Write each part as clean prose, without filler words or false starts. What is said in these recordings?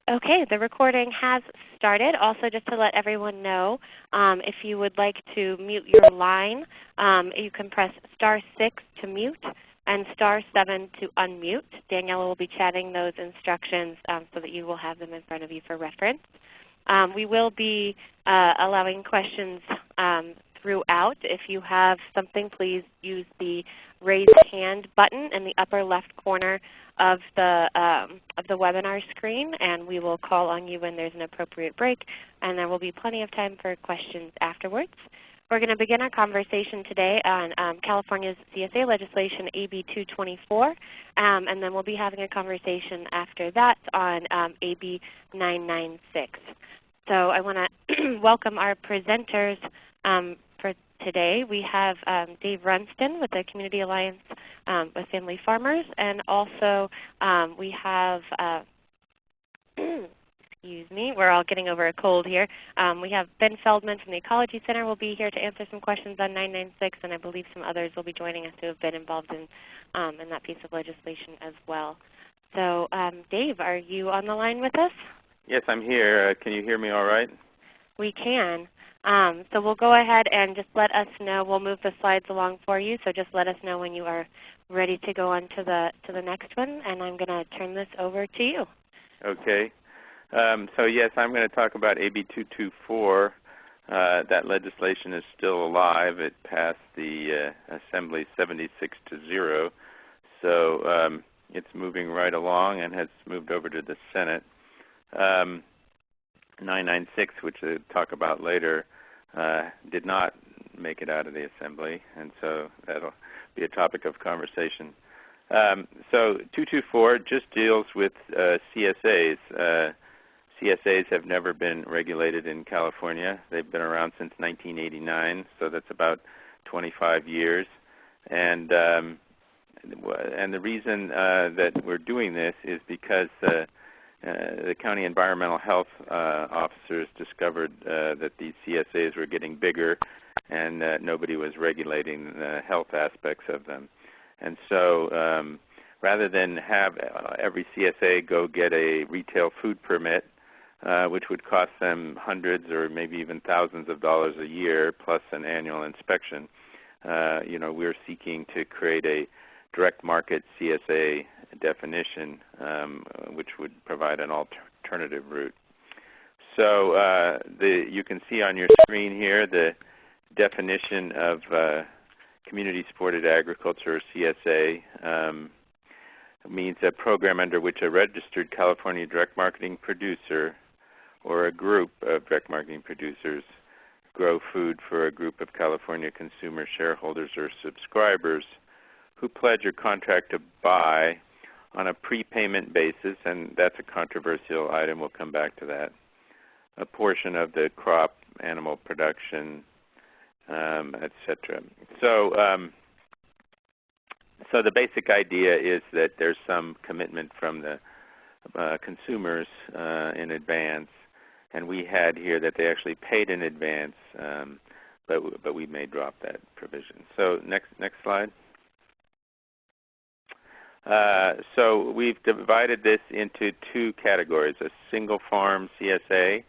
Okay, the recording has started. Also, just to let everyone know, if you would like to mute your line, you can press *6 to mute and *7 to unmute. Daniela will be chatting those instructions so that you will have them in front of you for reference. We will be allowing questions throughout. If you have something, please use the raise hand button in the upper left corner of the webinar screen, and we will call on you when there's an appropriate break, and there will be plenty of time for questions afterwards. We're going to begin our conversation today on California's CSA legislation, AB 224, and then we'll be having a conversation after that on AB 996. So I want to welcome our presenters for today. We have Dave Runston with the Community Alliance with Family Farmers, and also we have, excuse me, we're all getting over a cold here. We have Ben Feldman from the Ecology Center will be here to answer some questions on 996, and I believe some others will be joining us who have been involved in that piece of legislation as well. So Dave, are you on the line with us? Yes, I'm here. Can you hear me all right? We can. So we'll go ahead and just let us know. We'll move the slides along for you, so just let us know when you are ready to go on to the next one, and I'm going to turn this over to you. Okay. So yes, I'm going to talk about AB 224. That legislation is still alive. It passed the Assembly 76-0, so it's moving right along and has moved over to the Senate. 996, which we'll talk about later, did not make it out of the Assembly, and so that'll be a topic of conversation. So 224 just deals with CSAs. CSAs have never been regulated in California. They've been around since 1989, so that's about 25 years. And the reason that we're doing this is because the county environmental health officers discovered that these CSAs were getting bigger and nobody was regulating the health aspects of them. And so rather than have every CSA go get a retail food permit, which would cost them hundreds or maybe even thousands of dollars a year plus an annual inspection, we're seeking to create a direct market CSA definition, which would provide an alternative route. So you can see on your screen here the definition of community-supported agriculture, or CSA. Means a program under which a registered California direct marketing producer or a group of direct marketing producers grow food for a group of California consumer shareholders or subscribers who pledge or contract to buy on a prepayment basis, and that's a controversial item. We'll come back to that. A portion of the crop, animal production, etc. So the basic idea is that there's some commitment from the consumers in advance, and we had here that they actually paid in advance, but we may drop that provision. So next slide. So we've divided this into two categories: a single farm CSA,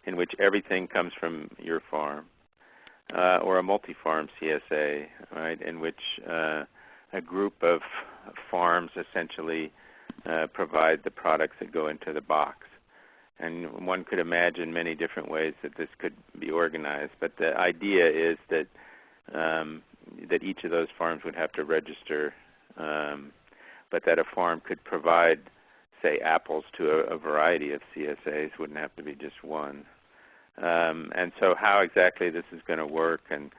in which everything comes from your farm, or a multi-farm CSA, right, in which a group of farms essentially provide the products that go into the box. And one could imagine many different ways that this could be organized, but the idea is that that each of those farms would have to register, but that a farm could provide, say, apples to a variety of CSAs, wouldn't have to be just one. And so how exactly this is going to work, and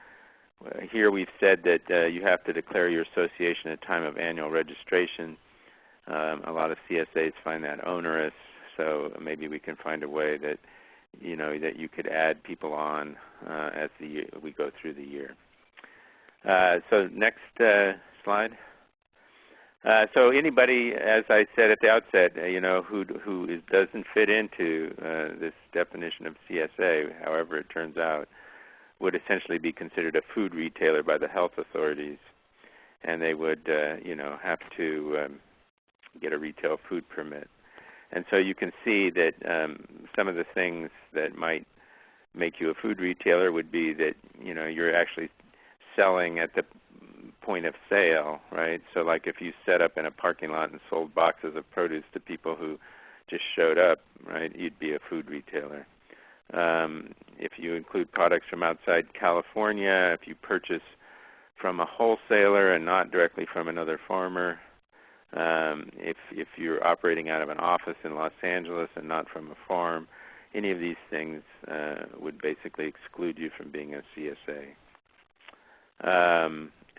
here we've said that you have to declare your association at time of annual registration. A lot of CSAs find that onerous, so maybe we can find a way that that you could add people on as we go through the year. So next slide. So anybody, as I said at the outset, who doesn't fit into this definition of CSA, however it turns out, would essentially be considered a food retailer by the health authorities, and they would, have to get a retail food permit. And so you can see that some of the things that might make you a food retailer would be that you're actually selling at the point of sale, right? So like if you set up in a parking lot and sold boxes of produce to people who just showed up, right, you'd be a food retailer. If you include products from outside California, if you purchase from a wholesaler and not directly from another farmer, if you're operating out of an office in Los Angeles and not from a farm, any of these things would basically exclude you from being a CSA.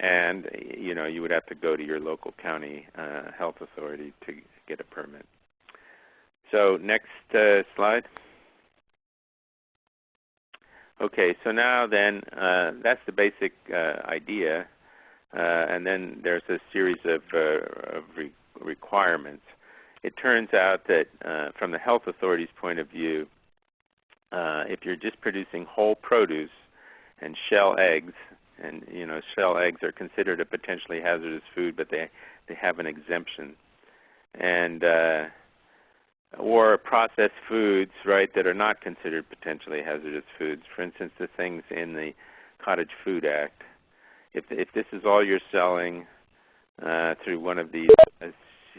And you would have to go to your local county health authority to get a permit. So next slide. Okay, so now then that's the basic idea, and then there's a series of requirements. It turns out that from the health authority's point of view, if you're just producing whole produce and shell eggs, and shell eggs are considered a potentially hazardous food, but they have an exemption, and or processed foods, right, that are not considered potentially hazardous foods. For instance, the things in the Cottage Food Act. If this is all you're selling through one of these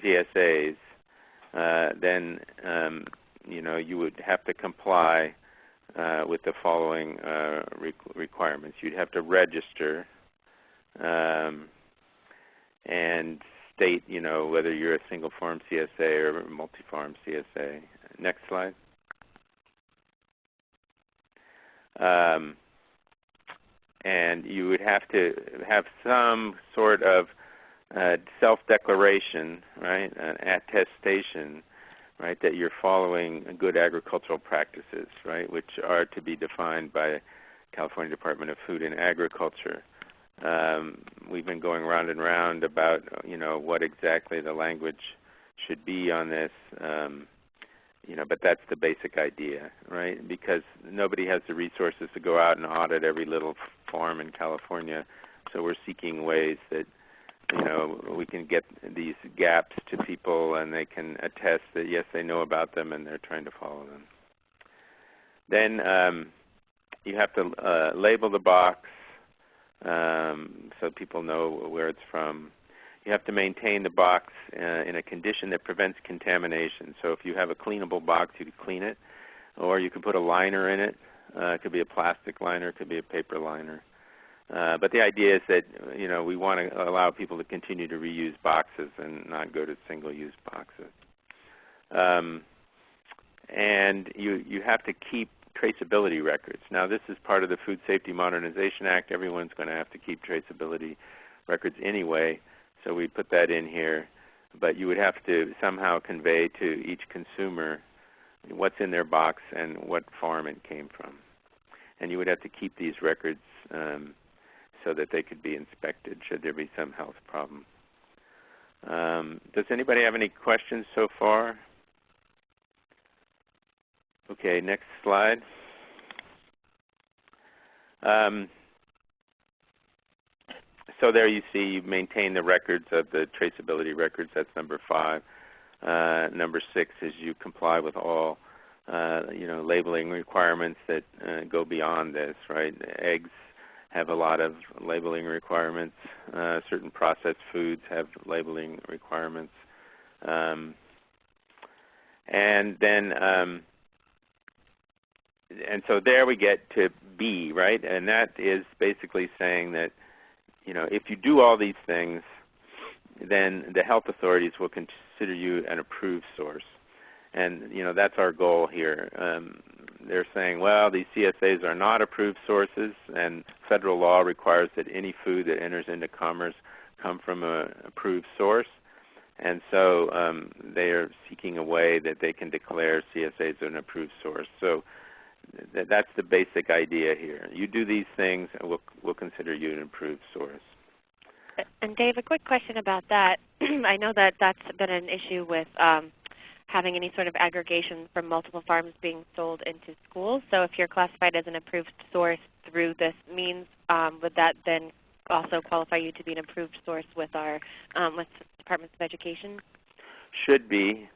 CSAs, then you would have to comply with the following requirements. You'd have to register and state, whether you're a single farm CSA or a multi-farm CSA. Next slide. And you would have to have some sort of self-declaration, right, an attestation, right, that you're following good agricultural practices, right, which are to be defined by California Department of Food and Agriculture. We've been going round and round about, what exactly the language should be on this, but that's the basic idea, right? Because nobody has the resources to go out and audit every little farm in California, so we're seeking ways that, we can get these gaps to people and they can attest that, yes, they know about them and they're trying to follow them. Then you have to label the box so people know where it's from. You have to maintain the box in a condition that prevents contamination. So if you have a cleanable box, you can clean it, or you can put a liner in it. It could be a plastic liner, it could be a paper liner. But the idea is that we want to allow people to continue to reuse boxes and not go to single-use boxes. And you have to keep traceability records. Now this is part of the Food Safety Modernization Act. Everyone's going to have to keep traceability records anyway, so we put that in here. But you would have to somehow convey to each consumer what's in their box and what farm it came from. And you would have to keep these records so that they could be inspected should there be some health problem. Does anybody have any questions so far? Okay, next slide. So there you see you maintain the records of the traceability records. That's number 5. Number 6 is you comply with all labeling requirements that go beyond this, right? Eggs have a lot of labeling requirements. Certain processed foods have labeling requirements. And so there we get to B, right? And that is basically saying that, if you do all these things, then the health authorities will consider you an approved source. And, that's our goal here. They're saying, well, these CSAs are not approved sources, and federal law requires that any food that enters into commerce come from an approved source. And so they are seeking a way that they can declare CSAs an approved source. So that's the basic idea here. You do these things, and we'll consider you an approved source. And Dave, a quick question about that. I know that that's been an issue with having any sort of aggregation from multiple farms being sold into schools. So if you're classified as an approved source through this means, would that then also qualify you to be an approved source with our with Departments of Education? Should be.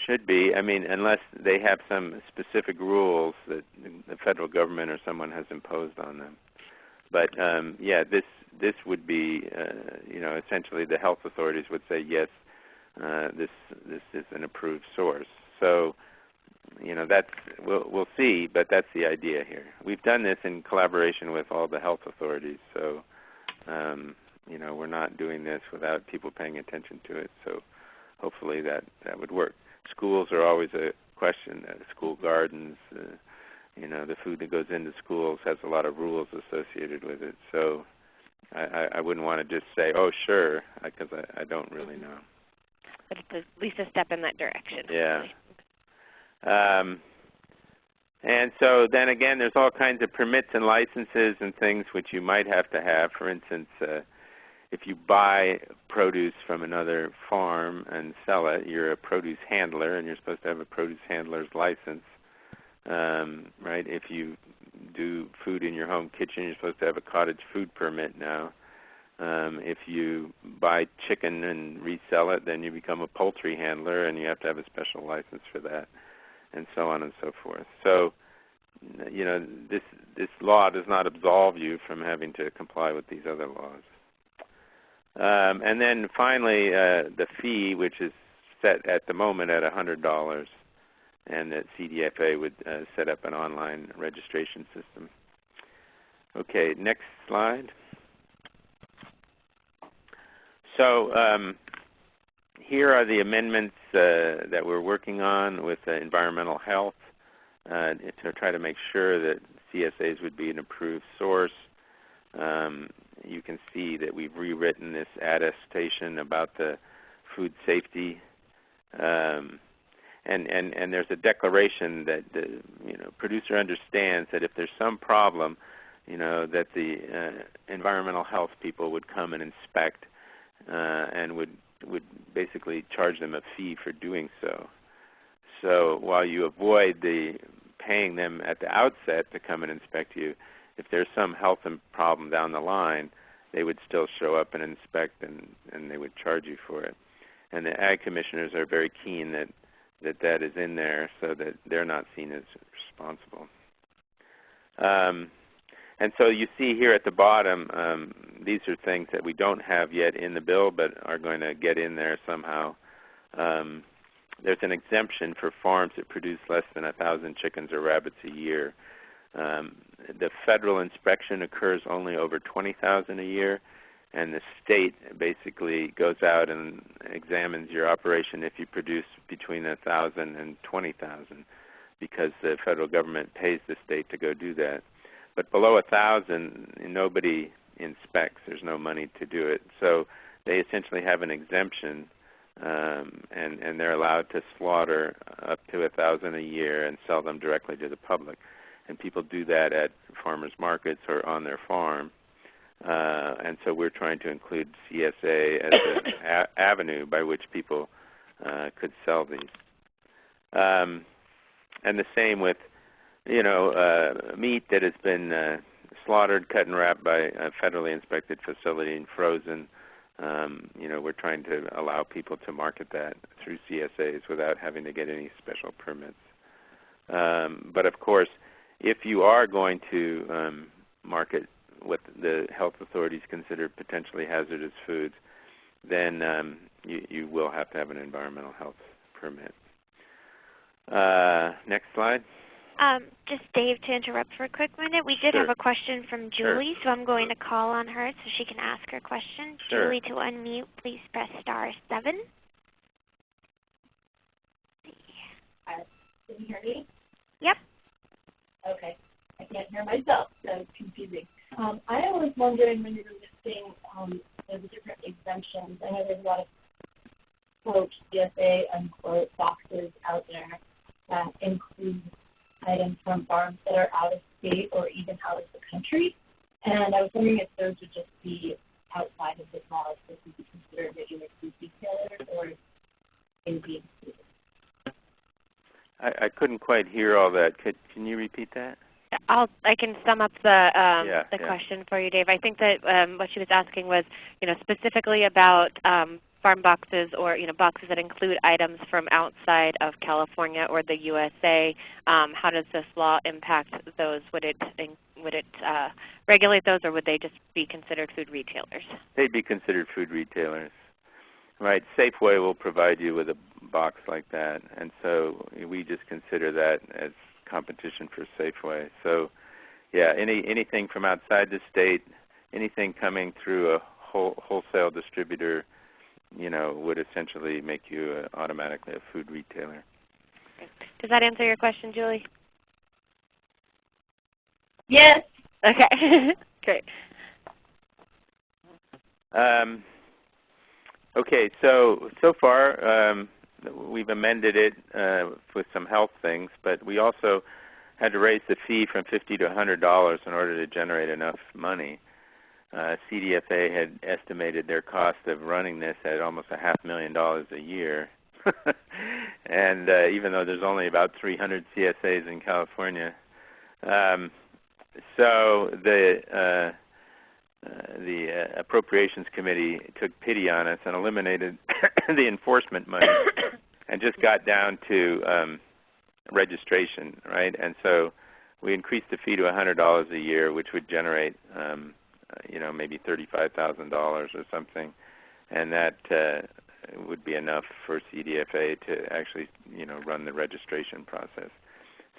Should be. I mean, unless they have some specific rules that the federal government or someone has imposed on them. But yeah, this would be, essentially the health authorities would say yes, this is an approved source. So, that's we'll see, but that's the idea here. We've done this in collaboration with all the health authorities, so we're not doing this without people paying attention to it. So hopefully that would work. Schools are always a question. School gardens, the food that goes into schools has a lot of rules associated with it. So I wouldn't want to just say, oh, sure, because I don't really know. But it's at least a step in that direction. Yeah. And so then again, there's all kinds of permits and licenses and things which you might have to have. For instance, if you buy produce from another farm and sell it, you're a produce handler, and you're supposed to have a produce handler's license, right? If you do food in your home kitchen, you're supposed to have a cottage food permit now. If you buy chicken and resell it, then you become a poultry handler, and you have to have a special license for that, and so on and so forth. So, this law does not absolve you from having to comply with these other laws. And then finally, the fee, which is set at the moment at $100, and that CDFA would set up an online registration system. Okay, next slide. So here are the amendments that we're working on with environmental health to try to make sure that CSAs would be an approved source. You can see that we've rewritten this attestation about the food safety, and there's a declaration that the producer understands that if there's some problem, that the environmental health people would come and inspect and would basically charge them a fee for doing so. So while you avoid paying them at the outset to come and inspect you, if there's some health problem down the line, they would still show up and inspect, and they would charge you for it. And the ag commissioners are very keen that is in there so that they're not seen as responsible. And so you see here at the bottom, these are things that we don't have yet in the bill but are going to get in there somehow. There's an exemption for farms that produce less than 1,000 chickens or rabbits a year. The federal inspection occurs only over 20,000 a year, and the state basically goes out and examines your operation if you produce between 1,000 and 20,000, because the federal government pays the state to go do that. But below 1,000, nobody inspects. There's no money to do it. So they essentially have an exemption, and they're allowed to slaughter up to 1,000 a year and sell them directly to the public. And people do that at farmers markets or on their farm. And so we're trying to include CSA as an avenue by which people could sell these. And the same with, meat that has been slaughtered, cut and wrapped by a federally inspected facility and frozen. We're trying to allow people to market that through CSAs without having to get any special permits. But of course, if you are going to market what the health authorities consider potentially hazardous foods, then you will have to have an environmental health permit. Next slide. Just Dave, to interrupt for a quick minute. We did have a question from Julie, so I'm going to call on her so she can ask her question. Sure. Julie, to unmute, please press *7. Can you hear me? Yep. Okay. I can't hear myself, so it's confusing. I was wondering when you were listing the different exemptions. I know there's a lot of quote CSA unquote boxes out there that include items from farms that are out of state or even out of the country. And I was wondering if those would just be outside of this law, if this would be considered regular food retailers, or if they would be included. I couldn't quite hear all that. Can you repeat that? I can sum up the question for you, Dave. I think that what she was asking was, specifically about farm boxes or boxes that include items from outside of California or the USA, how does this law impact those? Would it regulate those, or would they just be considered food retailers? They'd be considered food retailers. Right. Safeway will provide you with a box like that, and so we just consider that as competition for Safeway. So, yeah, anything from outside the state, anything coming through a wholesale distributor, would essentially make you automatically a food retailer. Does that answer your question, Julie? Yes. Okay. Great. Okay, so far we've amended it with some health things, but we also had to raise the fee from $50 to $100 in order to generate enough money. CDFA had estimated their cost of running this at almost $500,000 a year. And even though there's only about 300 CSAs in California. So the Appropriations Committee took pity on us and eliminated the enforcement money and just got down to registration, right? And so we increased the fee to $100 a year, which would generate maybe $35,000 or something, and that would be enough for CDFA to actually run the registration process.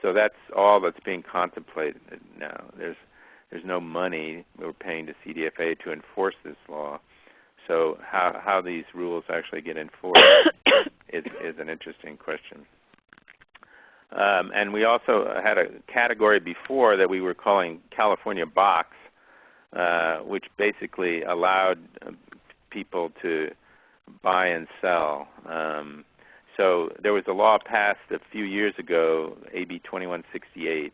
So that's all that's being contemplated now. There's no money we're paying to CDFA to enforce this law. So how these rules actually get enforced is an interesting question. And we also had a category before that we were calling California Box, which basically allowed people to buy and sell. So there was a law passed a few years ago, AB 2168,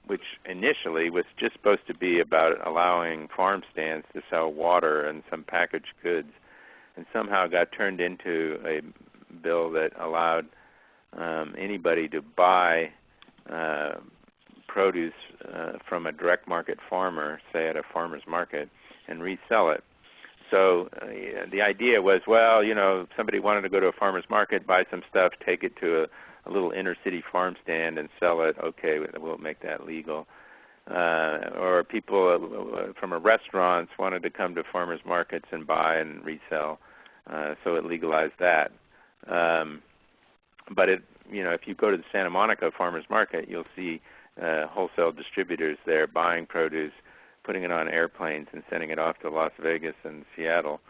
which initially was just supposed to be about allowing farm stands to sell water and some packaged goods, and somehow got turned into a bill that allowed anybody to buy produce from a direct market farmer, say at a farmer's market, and resell it. So the idea was, well, if somebody wanted to go to a farmer's market, buy some stuff, take it to a little inner city farm stand and sell it, okay, we'll make that legal. Or people from restaurants wanted to come to farmers markets and buy and resell, so it legalized that. But if you go to the Santa Monica farmers market, you'll see wholesale distributors there buying produce, putting it on airplanes and sending it off to Las Vegas and Seattle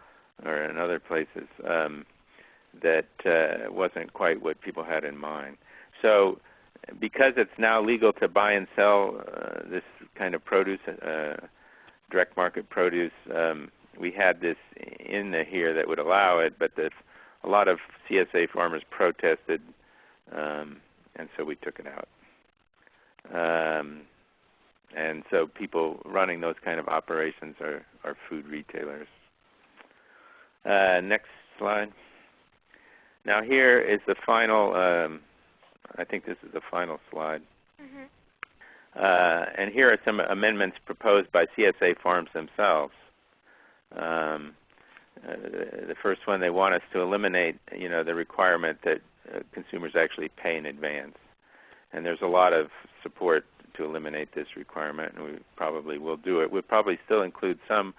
or in other places. That wasn't quite what people had in mind. So because it's now legal to buy and sell this kind of produce, direct market produce, we had this in here that would allow it, but a lot of CSA farmers protested, and so we took it out. And so people running those kind of operations are food retailers. Next slide. Now here is the final, I think this is the final slide. Mm-hmm. And here are some amendments proposed by CSA farms themselves. The first one, they want us to eliminate, the requirement that consumers actually pay in advance. And there's a lot of support to eliminate this requirement, and we probably will do it. We'll probably still include some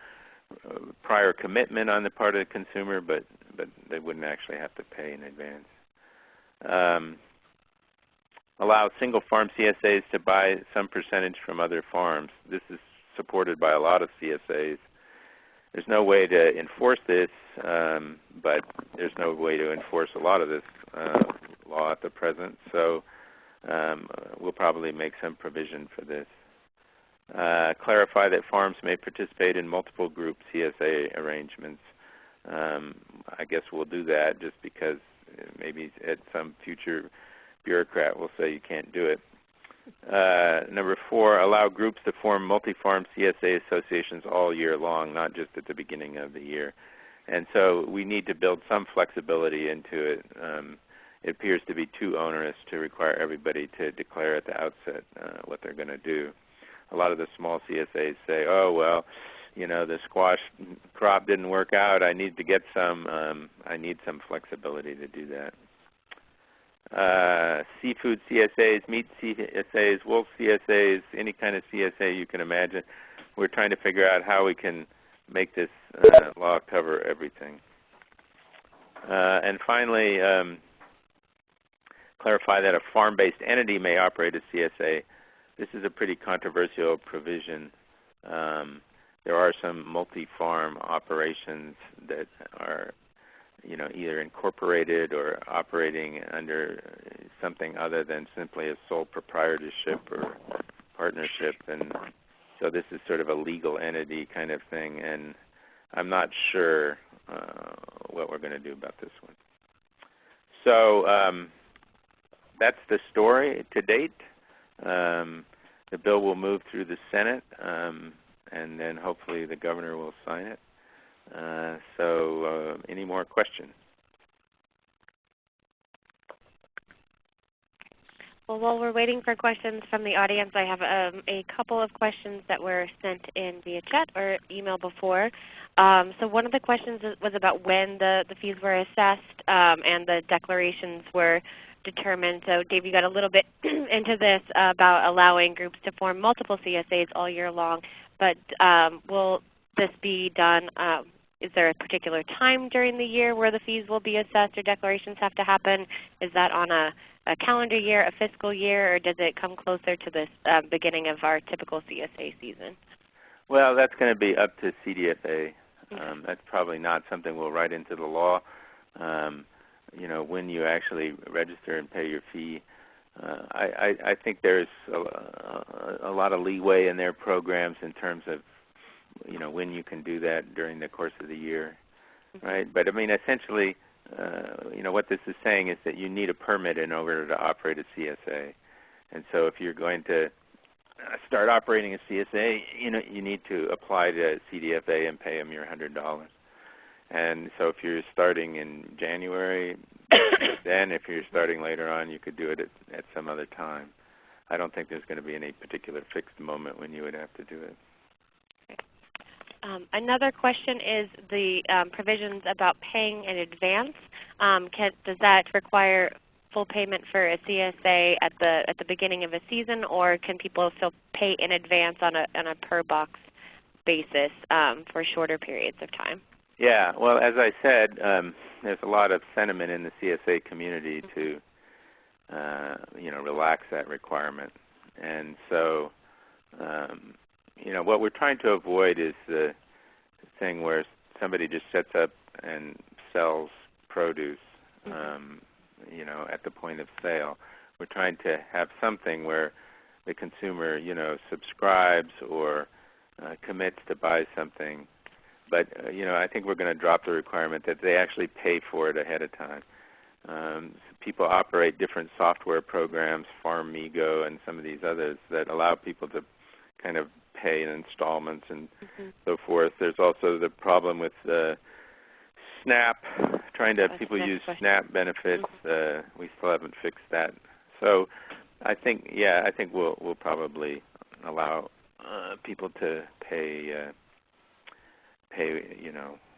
prior commitment on the part of the consumer, but they wouldn't actually have to pay in advance. Allow single farm CSAs to buy some percentage from other farms. This is supported by a lot of CSAs. There's no way to enforce this, but there's no way to enforce a lot of this law at the present. So we'll probably make some provision for this. Clarify that farms may participate in multiple group CSA arrangements. I guess we'll do that just because maybe at some future bureaucrat will say you can't do it. Number 4, allow groups to form multi-farm CSA associations all year long, not just at the beginning of the year. And so we need to build some flexibility into it. It appears to be too onerous to require everybody to declare at the outset what they're going to do. A lot of the small CSAs say, oh, well, the squash crop didn't work out, I need to get some, I need some flexibility to do that. Seafood CSAs, meat CSAs, wolf CSAs, any kind of CSA you can imagine. We're trying to figure out how we can make this law cover everything. And finally, clarify that a farm-based entity may operate a CSA. This is a pretty controversial provision. There are some multi-farm operations that are either incorporated or operating under something other than simply a sole proprietorship or partnership. And so this is sort of a legal entity kind of thing, and I'm not sure what we're going to do about this one. So that's the story to date. The bill will move through the Senate, and then hopefully the governor will sign it. So any more questions? Well, while we're waiting for questions from the audience, I have a couple of questions that were sent in via chat or email before. So one of the questions was about when the fees were assessed and the declarations were determined. So Dave, you got a little bit into this about allowing groups to form multiple CSAs all year long, but will this be done? Is there a particular time during the year where the fees will be assessed or declarations have to happen? Is that on a calendar year, a fiscal year, or does it come closer to the beginning of our typical CSA season? Well, that's going to be up to CDFA. That's probably not something we'll write into the law. When you actually register and pay your fee, I think there's a lot of leeway in their programs in terms of when you can do that during the course of the year, right? But I mean, essentially, what this is saying is that you need a permit in order to operate a CSA. And so if you're going to start operating a CSA, you need to apply to CDFA and pay them your $100. And so if you're starting in January, then if you're starting later on, you could do it at some other time. I don't think there's going to be any particular fixed moment when you would have to do it. Another question is the provisions about paying in advance. Does that require full payment for a CSA at the beginning of a season, or can people still pay in advance on a per box basis for shorter periods of time? Yeah, well, as I said, there's a lot of sentiment in the CSA community to relax that requirement, and so what we're trying to avoid is the thing where somebody just sets up and sells produce, at the point of sale. We're trying to have something where the consumer, subscribes or commits to buy something. But, I think we're going to drop the requirement that they actually pay for it ahead of time. People operate different software programs, FarmMigo and some of these others, that allow people to kind of pay in installments and so forth. There's also the problem with SNAP, trying to have people use SNAP benefits. We still haven't fixed that. So I think we'll probably allow people to pay,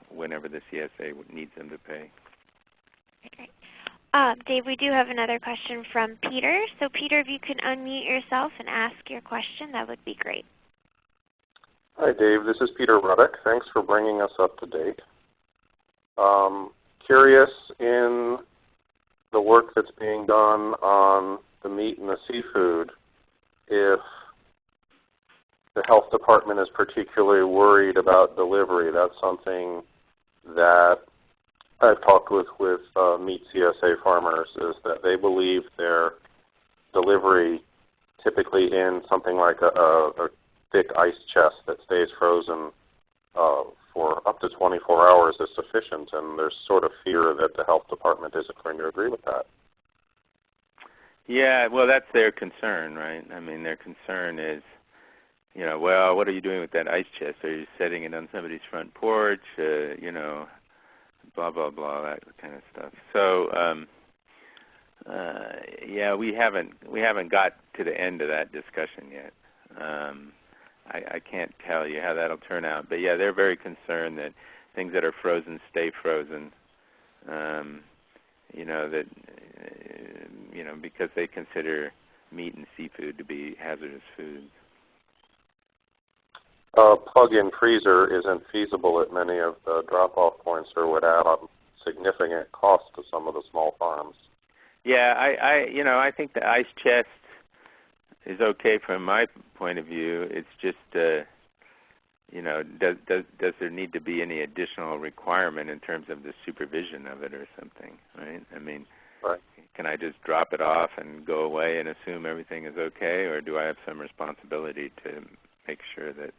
whenever the CSA needs them to pay. Okay. Dave, we do have another question from Peter. So Peter, if you can unmute yourself and ask your question, that would be great. Hi, Dave. This is Peter Ruddock. Thanks for bringing us up to date. Curious in the work that's being done on the meat and the seafood, if the health department is particularly worried about delivery. That's something that I've talked with meat CSA farmers, is that they believe their delivery, typically in something like a thick ice chest that stays frozen for up to 24 hours, is sufficient, and there's sort of fear that the health department isn't going to agree with that. Yeah, well, that's their concern, right? I mean, their concern is, well, what are you doing with that ice chest? Are you setting it on somebody's front porch? Blah, blah, blah, that kind of stuff. So, yeah, we haven't got to the end of that discussion yet. I can't tell you how that'll turn out. But yeah, they're very concerned that things that are frozen stay frozen. Because they consider meat and seafood to be hazardous foods. Plug-in freezer isn't feasible at many of the drop-off points, or would add a significant cost to some of the small farms. Yeah, I think the ice chest is okay from my point of view. It's just, does there need to be any additional requirement in terms of the supervision of it or something, right? I mean, right. Can I just drop it off and go away and assume everything is okay, or do I have some responsibility to make sure that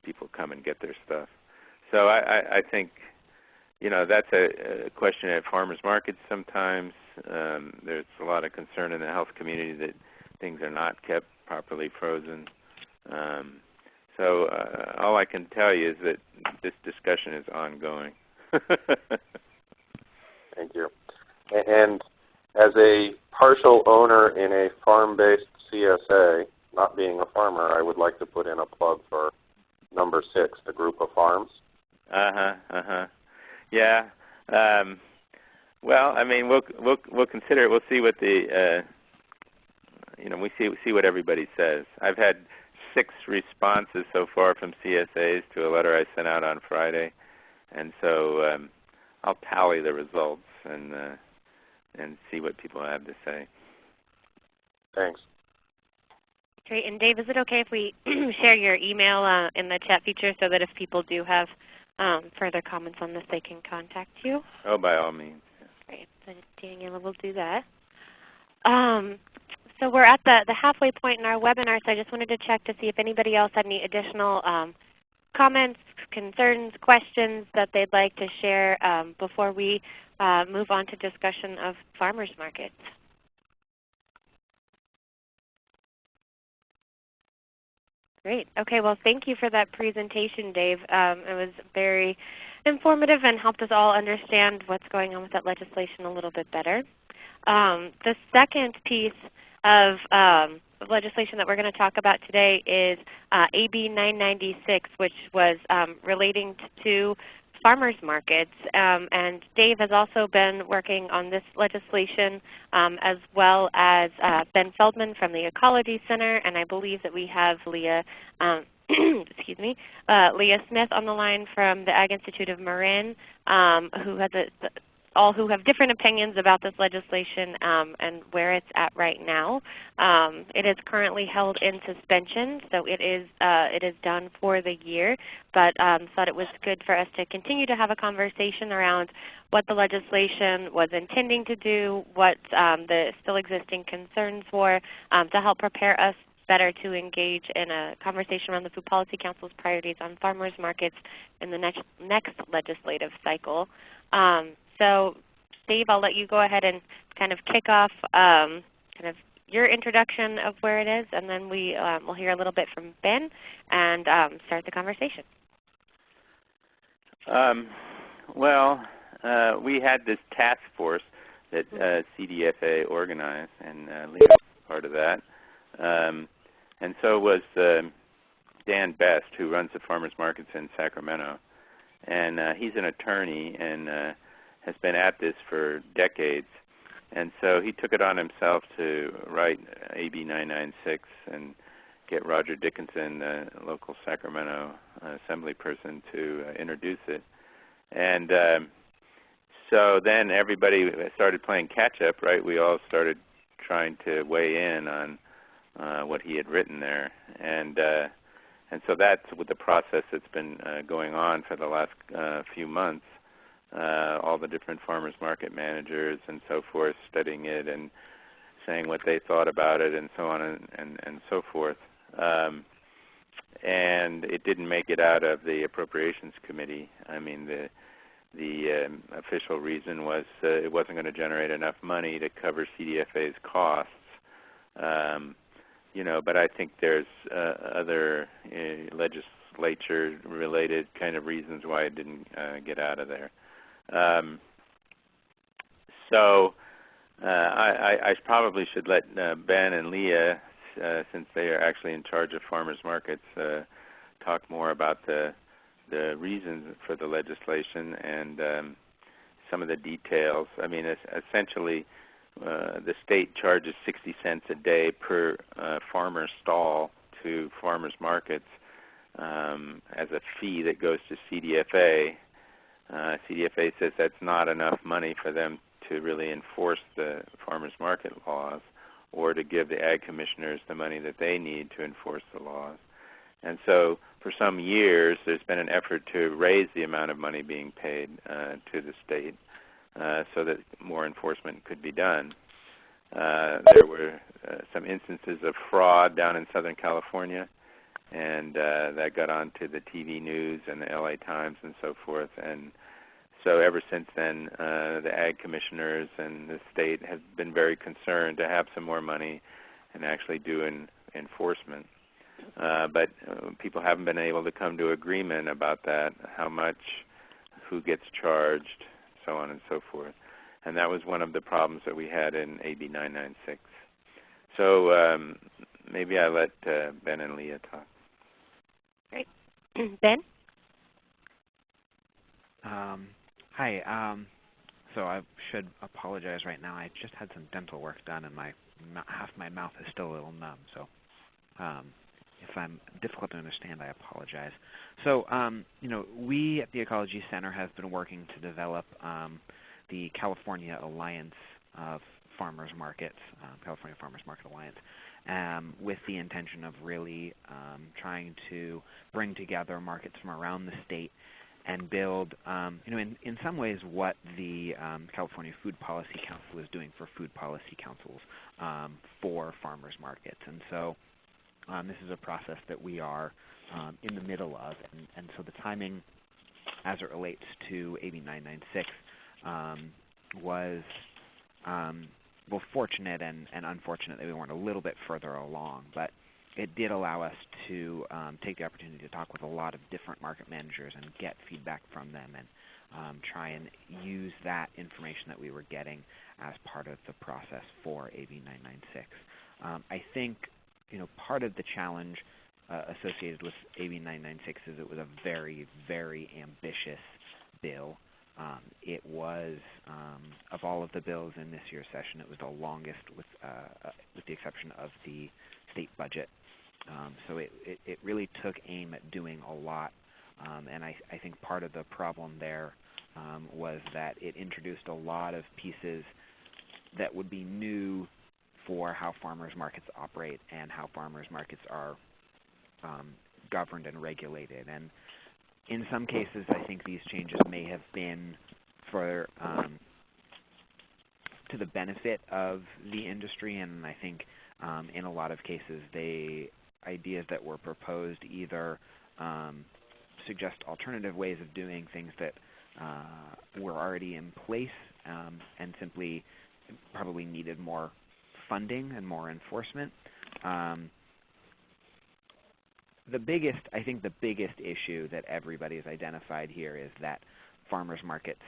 people come and get their stuff? So I think, that's a question at farmers markets sometimes. There's a lot of concern in the health community that things are not kept properly frozen. So all I can tell you is that this discussion is ongoing. Thank you. And as a partial owner in a farm-based CSA, not being a farmer, I would like to put in a plug for number 6, the group of farms. Yeah. Well, I mean, we'll consider it. We'll see what the we see what everybody says. I've had 6 responses so far from CSAs to a letter I sent out on Friday, and so I'll tally the results and see what people have to say. Thanks. Great. And Dave, is it okay if we share your email in the chat feature so that if people do have further comments on this, they can contact you? Oh, by all means. Great. So Daniela will do that. So we're at the halfway point in our webinar, so I just wanted to check to see if anybody else had any additional comments, concerns, questions that they'd like to share before we move on to discussion of farmers markets. Great. Okay, well, thank you for that presentation, Dave. It was very informative and helped us all understand what's going on with that legislation a little bit better. The second piece of legislation that we're going to talk about today is AB 996, which was relating to farmers markets. And Dave has also been working on this legislation as well as Ben Feldman from the Ecology Center, and I believe that we have Leah excuse me, Leah Smith on the line from the Ag Institute of Marin, who has who have different opinions about this legislation and where it's at right now. It is currently held in suspension, so it is done for the year, but thought it was good for us to continue to have a conversation around what the legislation was intending to do, what the still existing concerns were, to help prepare us better to engage in a conversation around the Food Policy Council's priorities on farmers markets in the next legislative cycle. So Dave, I'll let you go ahead and kind of kick off kind of your introduction of where it is, and then we'll hear a little bit from Ben and start the conversation. We had this task force that CDFA organized, and Leah was part of that. And so was Dan Best, who runs the farmers markets in Sacramento. And he's an attorney and has been at this for decades. And so he took it on himself to write AB 996 and get Roger Dickinson, the local Sacramento assembly person, to introduce it. And so then everybody started playing catch-up, right? We all started trying to weigh in on what he had written there. And so that's with the process that's been going on for the last few months. All the different farmers market managers and so forth studying it and saying what they thought about it and so on and so forth. And it didn't make it out of the Appropriations Committee. I mean, the official reason was it wasn't going to generate enough money to cover CDFA's costs. But I think there's other legislature-related kind of reasons why it didn't get out of there. So I probably should let Ben and Leah, since they are actually in charge of farmers markets, talk more about the reasons for the legislation and some of the details. I mean, essentially, the state charges 60 cents a day per farmer stall to farmers markets as a fee that goes to CDFA. CDFA says that's not enough money for them to really enforce the farmers market laws or to give the ag commissioners the money that they need to enforce the laws. And so for some years there's been an effort to raise the amount of money being paid to the state so that more enforcement could be done. There were some instances of fraud down in Southern California, and that got onto the TV news and the LA Times and so forth. And so ever since then, the ag commissioners and the state have been very concerned to have some more money and actually do enforcement. But people haven't been able to come to agreement about that, how much, who gets charged, so on and so forth. And that was one of the problems that we had in AB 996. So maybe I let Ben and Leah talk. Great. Ben? Hi. So I should apologize right now. I just had some dental work done, and half my mouth is still a little numb. So if I'm difficult to understand, I apologize. So we at the Ecology Center have been working to develop the California Alliance of Farmers Markets, California Farmers Market Alliance, with the intention of really trying to bring together markets from around the state and build, in some ways what the California Food Policy Council is doing for food policy councils for farmers markets. And so this is a process that we are in the middle of, and so the timing as it relates to AB 996 was both fortunate and unfortunate that we weren't a little bit further along, but it did allow us to take the opportunity to talk with a lot of different market managers and get feedback from them and try and use that information that we were getting as part of the process for AB 996. I think part of the challenge associated with AB 996 is it was a very, very ambitious bill. It was, of all of the bills in this year's session, it was the longest with the exception of the state budget. So it really took aim at doing a lot, and I think part of the problem there was that it introduced a lot of pieces that would be new for how farmers markets operate and how farmers markets are governed and regulated. And in some cases, I think these changes may have been for to the benefit of the industry, and I think in a lot of cases, the ideas that were proposed either suggest alternative ways of doing things that were already in place and simply probably needed more funding and more enforcement. I think the biggest issue that everybody has identified here is that farmers markets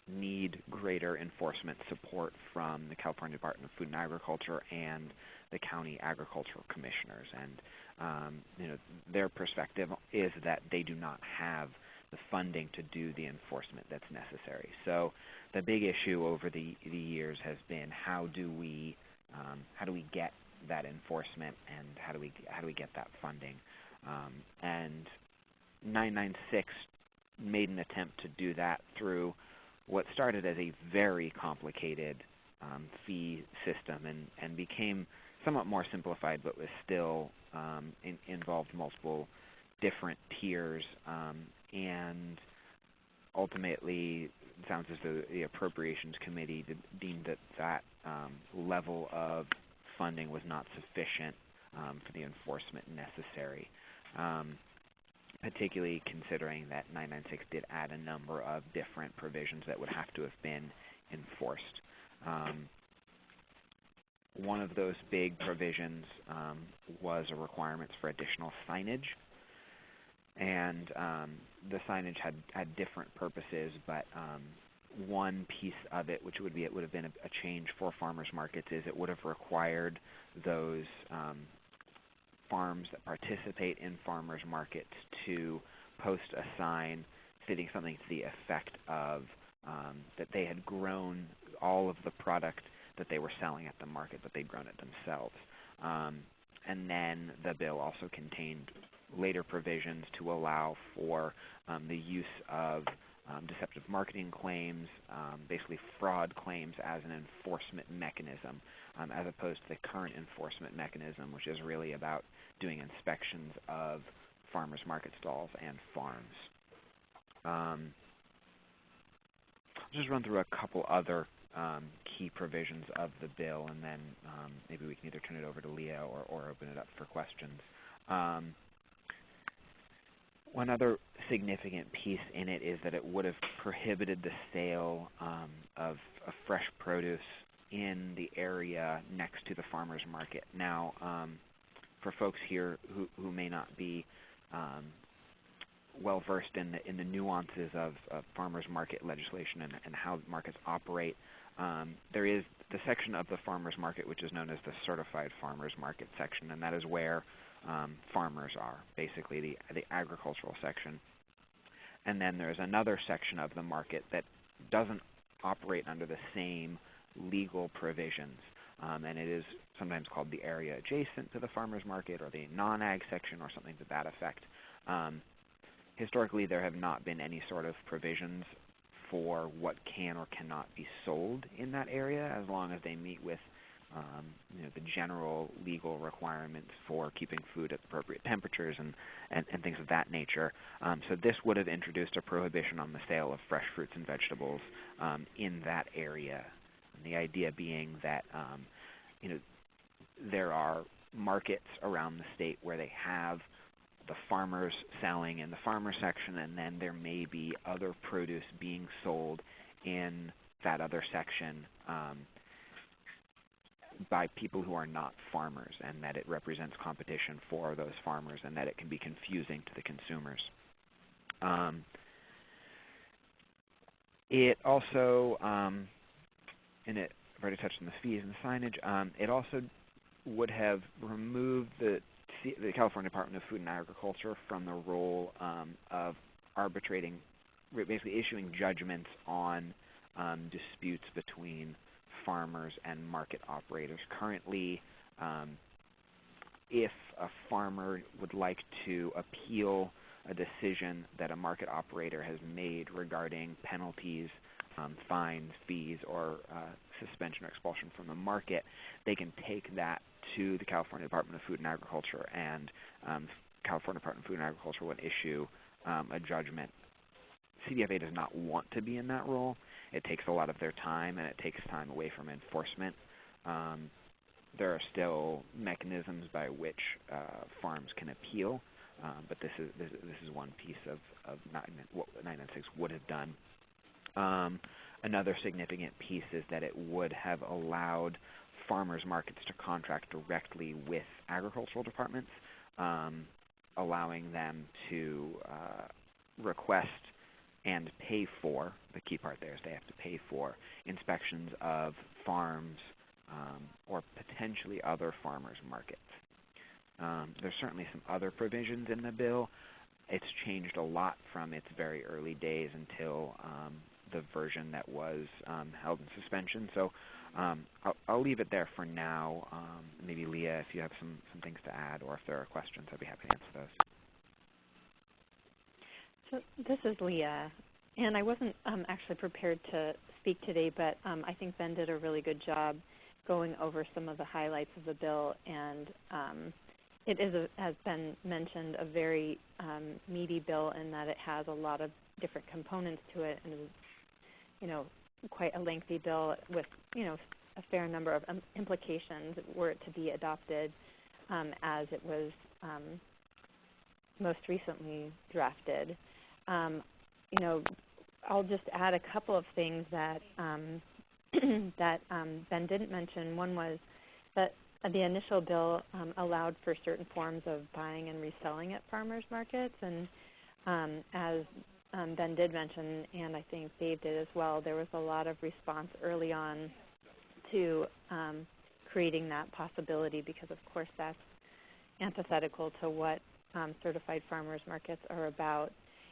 need greater enforcement support from the California Department of Food and Agriculture and the county agricultural commissioners. And their perspective is that they do not have the funding to do the enforcement that's necessary. So the big issue over the years has been how do we get that enforcement and how do we get that funding? And 996 made an attempt to do that through what started as a very complicated fee system and became somewhat more simplified, but was still involved multiple different tiers, and ultimately it sounds as though the Appropriations Committee deemed that level of funding was not sufficient for the enforcement necessary, particularly considering that 996 did add a number of different provisions that would have to have been enforced. One of those big provisions was a requirement for additional signage, and the signage had different purposes, but one piece of it, which it would have been a change for farmers markets, is it would have required those farms that participate in farmers markets to post a sign stating something to the effect of that they had grown all of the product that they were selling at the market, that they'd grown it themselves. And then the bill also contained later provisions to allow for the use of deceptive marketing claims, basically fraud claims, as an enforcement mechanism, as opposed to the current enforcement mechanism, which is really about doing inspections of farmers market stalls and farms. I'll just run through a couple other key provisions of the bill, and then maybe we can either turn it over to Leah or open it up for questions. One other significant piece in it is that it would have prohibited the sale of fresh produce in the area next to the farmer's market. Now, for folks here who may not be well versed in the nuances of farmers market legislation and how markets operate, there is the section of the farmers market which is known as the certified farmers market section, and that is where farmers are, basically the agricultural section. And then there's another section of the market that doesn't operate under the same legal provisions, and it is sometimes called the area adjacent to the farmers market, or the non-ag section, or something to that effect. Historically, there have not been any sort of provisions for what can or cannot be sold in that area, as long as they meet with the general legal requirements for keeping food at appropriate temperatures and things of that nature. So this would have introduced a prohibition on the sale of fresh fruits and vegetables in that area. And the idea being that there are markets around the state where they have the farmers selling in the farmer section, and then there may be other produce being sold in that other section by people who are not farmers, and that it represents competition for those farmers, and that it can be confusing to the consumers. It also, and I've already touched on the fees and the signage, it also would have removed the California Department of Food and Agriculture from the role of arbitrating, basically issuing judgments on disputes between farmers and market operators. Currently, if a farmer would like to appeal a decision that a market operator has made regarding penalties, fines, fees, or suspension or expulsion from the market, they can take that to the California Department of Food and Agriculture, and California Department of Food and Agriculture would issue a judgment. CDFA does not want to be in that role. It takes a lot of their time, and it takes time away from enforcement. There are still mechanisms by which farms can appeal, but this is one piece of what 996 would have done. Another significant piece is that it would have allowed farmers markets to contract directly with agricultural departments, allowing them to request and pay for, the key part there is they have to pay for inspections of farms or potentially other farmers markets. There's certainly some other provisions in the bill. It's changed a lot from its very early days until the version that was held in suspension. So I'll leave it there for now. Maybe Leah, if you have some things to add, or if there are questions, I'd be happy to answer those. So this is Leah, and I wasn't actually prepared to speak today, but I think Ben did a really good job going over some of the highlights of the bill, and it is, as Ben mentioned, a very meaty bill in that it has a lot of different components to it, and is, quite a lengthy bill with, a fair number of implications were it to be adopted as it was most recently drafted. I'll just add a couple of things that that Ben didn't mention. One was that the initial bill allowed for certain forms of buying and reselling at farmers markets, and as Ben did mention, and I think Dave did as well, there was a lot of response early on to creating that possibility, because of course that's antithetical to what certified farmers markets are about.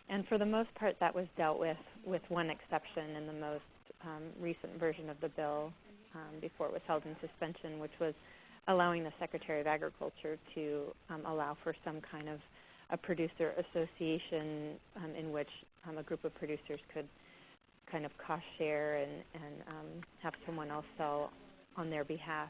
And for the most part, that was dealt with one exception in the most recent version of the bill before it was held in suspension, which was allowing the Secretary of Agriculture to allow for some kind of a producer association in which a group of producers could kind of cost share and have someone else sell on their behalf,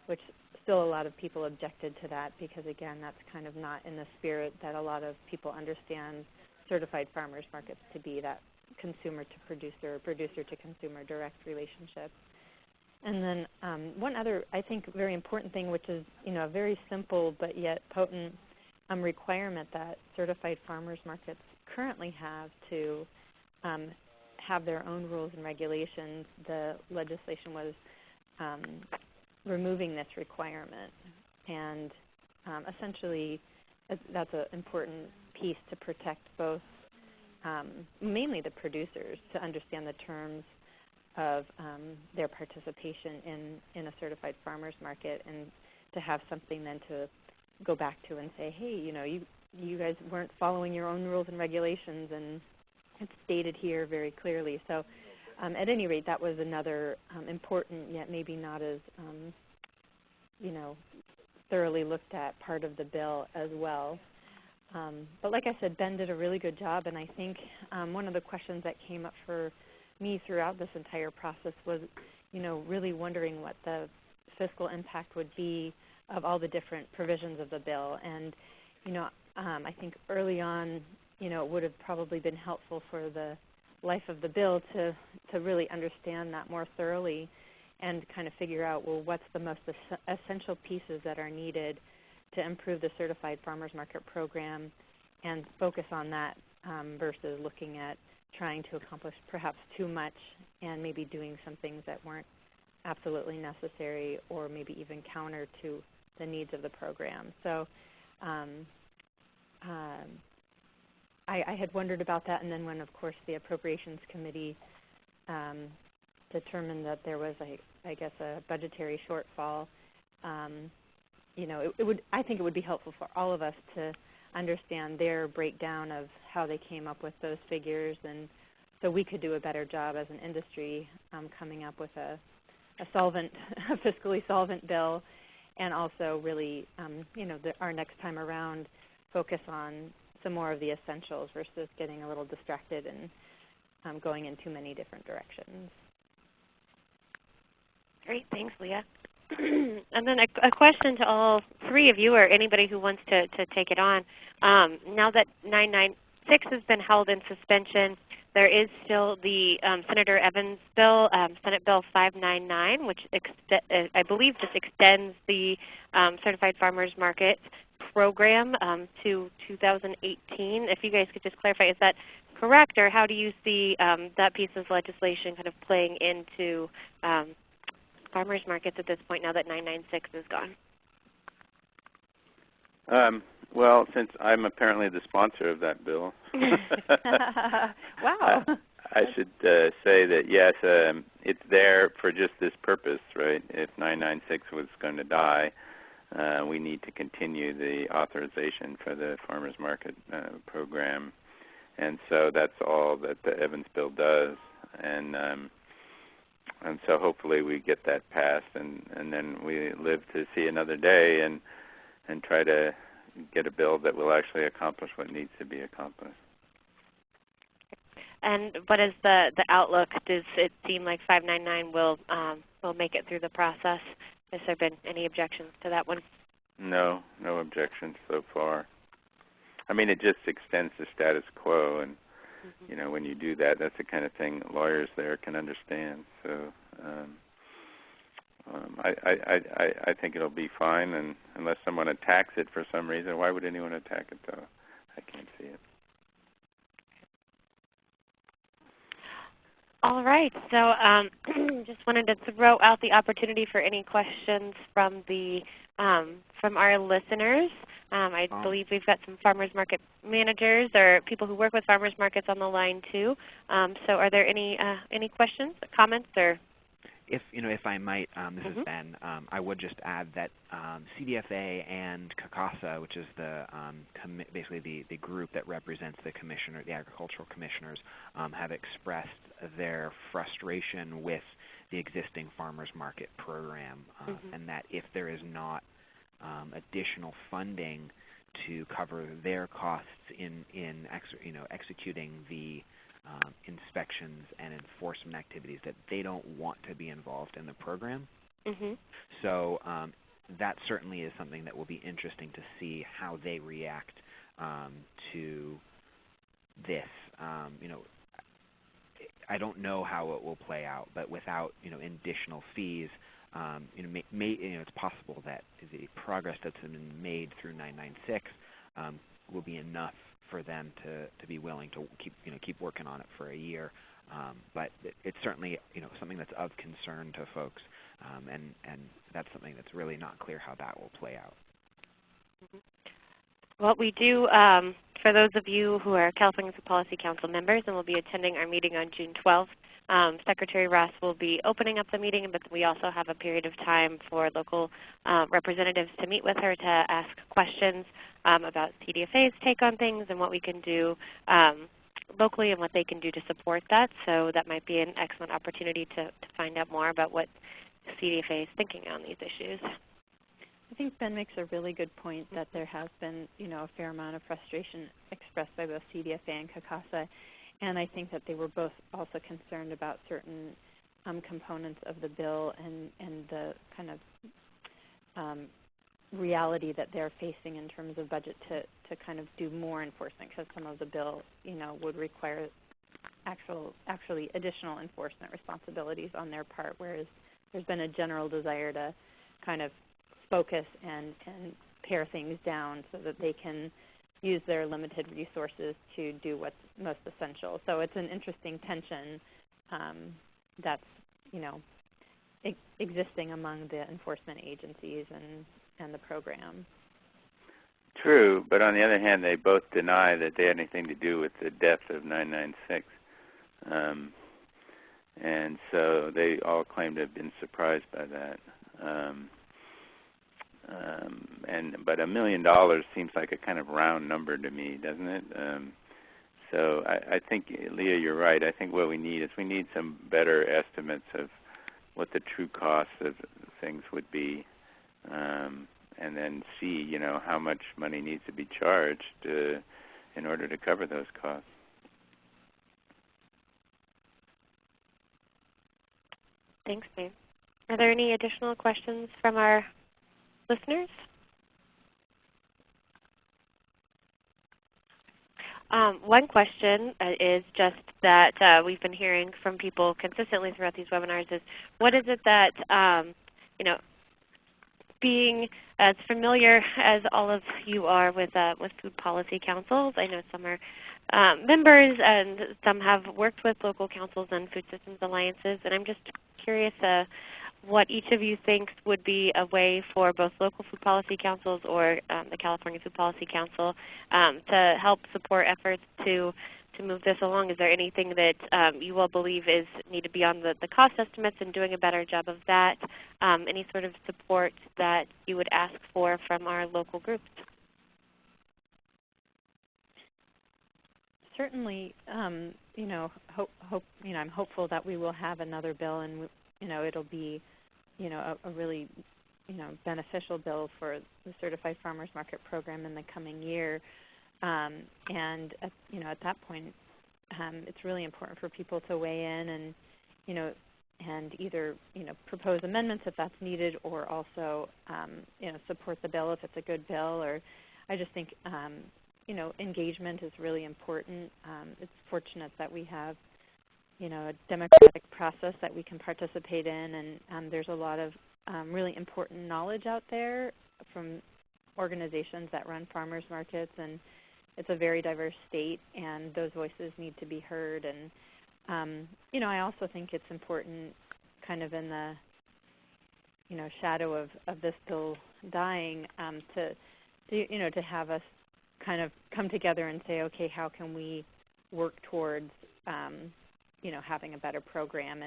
which still a lot of people objected to that because, again, that's kind of not in the spirit that a lot of people understand certified farmers markets to be, that consumer to producer, producer to consumer direct relationship. And then one other, I think, very important thing, which is a very simple but yet potent requirement that certified farmers markets currently have to have their own rules and regulations. The legislation was removing this requirement, and essentially that's an important piece to protect both, mainly the producers, to understand the terms of their participation in a certified farmers market, and to have something then to go back to and say, hey, you guys weren't following your own rules and regulations, and it's stated here very clearly. So at any rate, that was another important, yet maybe not as thoroughly looked at part of the bill as well. But like I said, Ben did a really good job, and I think one of the questions that came up for me throughout this entire process was, really wondering what the fiscal impact would be of all the different provisions of the bill. And, I think early on, it would have probably been helpful for the life of the bill to really understand that more thoroughly and kind of figure out, well, what's the most essential pieces that are needed to improve the certified farmers market program, and focus on that versus looking at trying to accomplish perhaps too much and maybe doing some things that weren't absolutely necessary or maybe even counter to the needs of the program. So I had wondered about that, and then when, of course, the Appropriations Committee determined that there was, I guess, a budgetary shortfall, I think it would be helpful for all of us to understand their breakdown of how they came up with those figures, and so we could do a better job as an industry coming up with a fiscally solvent bill, and also really, our next time around, focus on some more of the essentials versus getting a little distracted and going in too many different directions. Great, thanks, Leah. And then a question to all three of you, or anybody who wants to take it on. Now that 996 has been held in suspension, there is still the Senator Evans bill, Senate Bill 599, which I believe just extends the Certified Farmers Market program to 2018. If you guys could just clarify, is that correct, or how do you see that piece of legislation kind of playing into farmers markets at this point now that 996 is gone? Well, since I'm apparently the sponsor of that bill, wow. I should say that yes, it's there for just this purpose, right? If 996 was going to die, we need to continue the authorization for the farmers market program, and so that's all that the Evans bill does, and so hopefully we get that passed, and then we live to see another day and try to get a bill that will actually accomplish what needs to be accomplished. And what is the outlook? Does it seem like 599 will make it through the process? Has there been any objections to that one? No objections so far. I mean, it just extends the status quo, and when you do that, that's the kind of thing lawyers there can understand. So I think it'll be fine, and unless someone attacks it for some reason. Why would anyone attack it, though? I can't see it. All right. So just wanted to throw out the opportunity for any questions from our listeners. I believe we've got some farmers market managers or people who work with farmers markets on the line too. So are there any questions, comments, or? if I might, this is Ben. I would just add that CDFA and CSA, which is the basically the group that represents the agricultural commissioners, have expressed their frustration with the existing farmers market program, and that if there is not additional funding to cover their costs in executing the inspections and enforcement activities, that they don't want to be involved in the program. So that certainly is something that will be interesting to see how they react to this. I don't know how it will play out, but without additional fees, it's possible that the progress that's been made through 996 will be enough for them to be willing to keep working on it for a year. But it's certainly something that's of concern to folks, and that's something that's really not clear how that will play out. Well, we do, for those of you who are California Food Policy Council members and will be attending our meeting on June 12th, Secretary Ross will be opening up the meeting, but we also have a period of time for local representatives to meet with her to ask questions about CDFA's take on things and what we can do locally and what they can do to support that. So that might be an excellent opportunity to find out more about what CDFA is thinking on these issues. I think Ben makes a really good point that there has been a fair amount of frustration expressed by both CDFA and CSA. And I think that they were both also concerned about certain components of the bill and the kind of reality that they're facing in terms of budget to kind of do more enforcement, because some of the bill would require actually additional enforcement responsibilities on their part, whereas there's been a general desire to kind of focus and pare things down so that they can use their limited resources to do what's most essential. So it's an interesting tension that's existing among the enforcement agencies and the program. True, but on the other hand, they both deny that they had anything to do with the death of 996. And so they all claim to have been surprised by that. But $1 million seems like a kind of round number to me, doesn't it? So I think, Leah, you're right. I think what we need some better estimates of what the true cost of things would be, and then see, how much money needs to be charged in order to cover those costs. Thanks, Dave. Are there any additional questions from our listeners? One question is just that we've been hearing from people consistently throughout these webinars is, what is it that, being as familiar as all of you are with food policy councils, I know some are members and some have worked with local councils and food systems alliances, and I'm just curious what each of you thinks would be a way for both local food policy councils or the California Food Policy Council to help support efforts to move this along. Is there anything that you all believe is needed beyond the cost estimates and doing a better job of that? Any sort of support that you would ask for from our local groups? Certainly, I'm hopeful that we will have another bill, and it'll be a really beneficial bill for the Certified Farmers Market Program in the coming year. And at that point, it's really important for people to weigh in and either propose amendments if that's needed, or also support the bill if it's a good bill. Or I just think engagement is really important. It's fortunate that we have a democratic process that we can participate in, and there's a lot of really important knowledge out there from organizations that run farmers markets, and it's a very diverse state, and those voices need to be heard. And I also think it's important, kind of in the shadow of this bill dying, to have us kind of come together and say, okay, how can we work towards having a better program?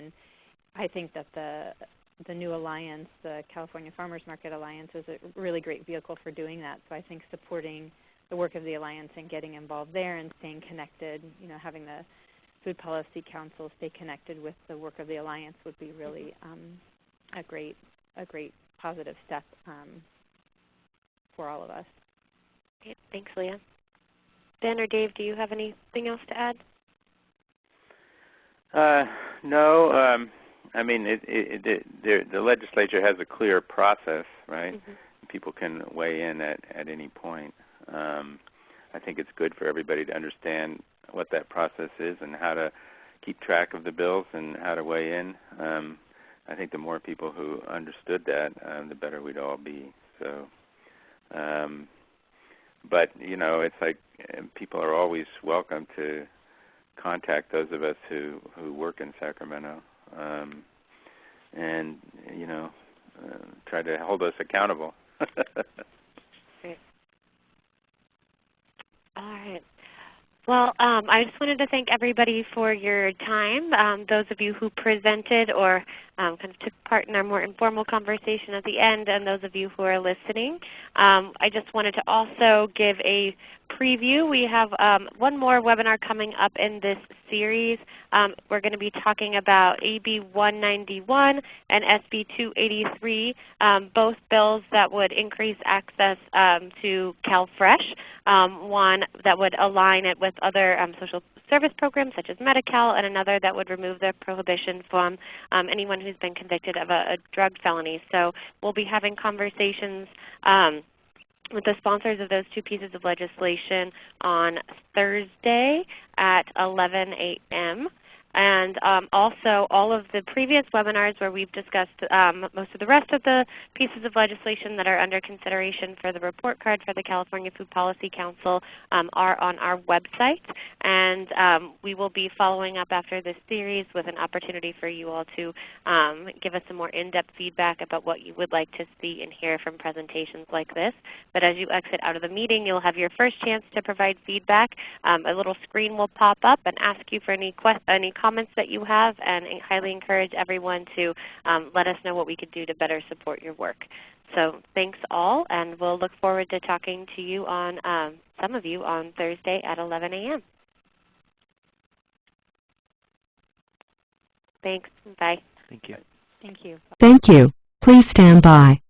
I think that the new alliance, the California Farmers Market Alliance, is a really great vehicle for doing that. So I think supporting the work of the alliance and getting involved there and staying connected, having the Food Policy Council stay connected with the work of the alliance would be really a great positive step for all of us. Okay, thanks, Leah. Ben or Dave, do you have anything else to add? No. I mean, the legislature has a clear process, right? Mm-hmm. People can weigh in at any point. I think it's good for everybody to understand what that process is and how to keep track of the bills and how to weigh in. I think the more people who understood that, the better we'd all be. So, but it's like people are always welcome to contact those of us who work in Sacramento, and try to hold us accountable. Great. All right. Well, I just wanted to thank everybody for your time. Those of you who presented or kind of took part in our more informal conversation at the end, and those of you who are listening. I just wanted to also give a preview. We have one more webinar coming up in this series. We're going to be talking about AB 191 and SB 283, both bills that would increase access to CalFresh, one that would align it with other social service programs such as Medi-Cal, and another that would remove the prohibition from anyone who's been convicted of a drug felony. So we'll be having conversations with the sponsors of those two pieces of legislation on Thursday at 11 a.m. And also all of the previous webinars where we've discussed most of the rest of the pieces of legislation that are under consideration for the report card for the California Food Policy Council are on our website. And we will be following up after this series with an opportunity for you all to give us some more in-depth feedback about what you would like to see and hear from presentations like this. But as you exit out of the meeting, you'll have your first chance to provide feedback. A little screen will pop up and ask you for any comments that you have, and I highly encourage everyone to let us know what we could do to better support your work. So thanks all, and we'll look forward to talking to you on some of you on Thursday at 11 a.m. Thanks. Bye. Thank you. Thank you. Thank you. Please stand by.